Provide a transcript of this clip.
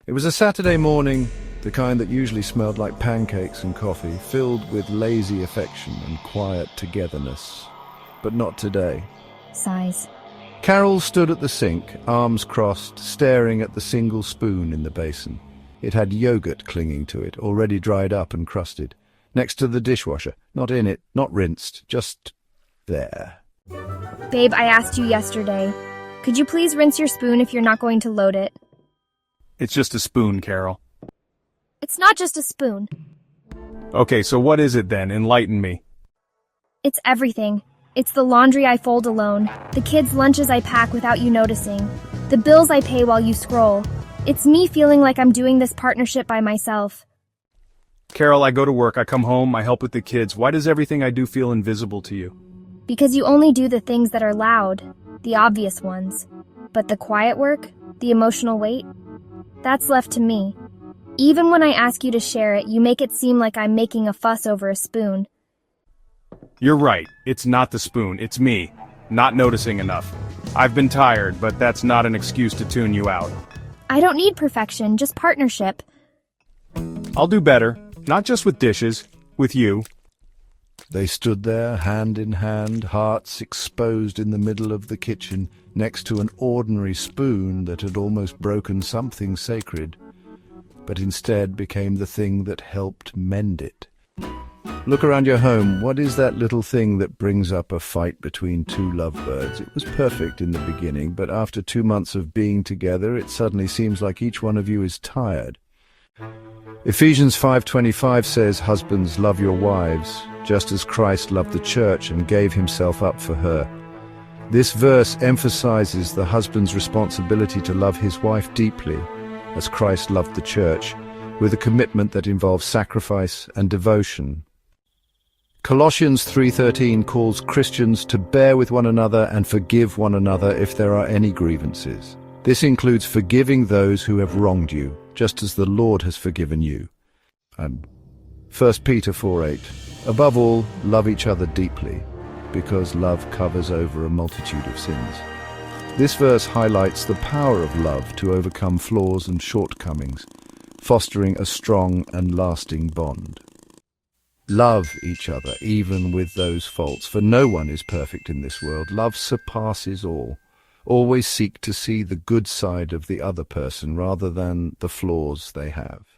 It was a Saturday morning, the kind that usually smelled like pancakes and coffee, filled with lazy affection and quiet togetherness. But not today. Sighs. Carol stood at the sink, arms crossed, staring at the single spoon in the basin. It had yogurt clinging to it, already dried up and crusted. Next to the dishwasher, not in it, not rinsed, just there. Babe, I asked you yesterday. Could you please rinse your spoon if you're not going to load it? It's just a spoon, Carol. It's not just a spoon. Okay, so what is it then? Enlighten me. It's everything. It's the laundry I fold alone, the kids' lunches I pack without you noticing, the bills I pay while you scroll. It's me feeling like I'm doing this partnership by myself. Carol, I go to work, I come home, I help with the kids. Why does everything I do feel invisible to you? Because you only do the things that are loud, the obvious ones. But the quiet work, the emotional weight, that's left to me. Even when I ask you to share it, you make it seem like I'm making a fuss over a spoon. You're right. It's not the spoon, it's me. Not noticing enough. I've been tired, but that's not an excuse to tune you out. I don't need perfection, just partnership. I'll do better. Not just with dishes. With you. They stood there, hand in hand, hearts exposed in the middle of the kitchen, next to an ordinary spoon that had almost broken something sacred, but instead became the thing that helped mend it. Look around your home. What is that little thing that brings up a fight between two lovebirds? It was perfect in the beginning, but after 2 months of being together, it suddenly seems like each one of you is tired. Ephesians 5:25 says, "Husbands, love your wives, just as Christ loved the church and gave himself up for her." This verse emphasizes the husband's responsibility to love his wife deeply, as Christ loved the church, with a commitment that involves sacrifice and devotion. Colossians 3:13 calls Christians to bear with one another and forgive one another if there are any grievances. This includes forgiving those who have wronged you, just as the Lord has forgiven you. And 1 Peter 4:8, above all, love each other deeply, because love covers over a multitude of sins. This verse highlights the power of love to overcome flaws and shortcomings, fostering a strong and lasting bond. Love each other, even with those faults, for no one is perfect in this world. Love surpasses all. Always seek to see the good side of the other person rather than the flaws they have.